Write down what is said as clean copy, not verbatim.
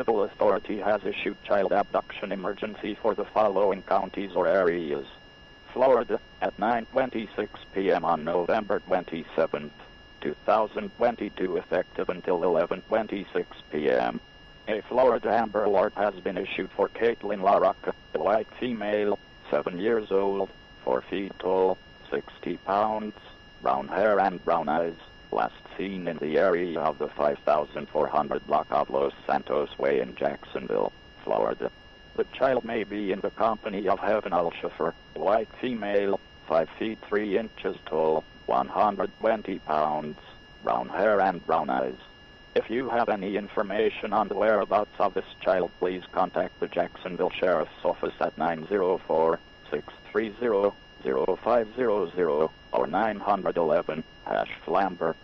municipal authority has issued child abduction emergency for the following counties or areas. Florida, at 9:26 p.m. on November 27, 2022, effective until 11:26 p.m. A Florida Amber Alert has been issued for Caitlin LaRocca, a white female, 7 years old, 4 feet tall, 60 pounds, brown hair and brown eyes, last seen in the area of the 5400 block of Los Santos Way in Jacksonville, Florida. The child may be in the company of Heaven Al-Shafar, a white female, 5 feet 3 inches tall, 120 pounds, brown hair and brown eyes. If you have any information on the whereabouts of this child, please contact the Jacksonville Sheriff's Office at 904-630-0500 or 911-Flamber.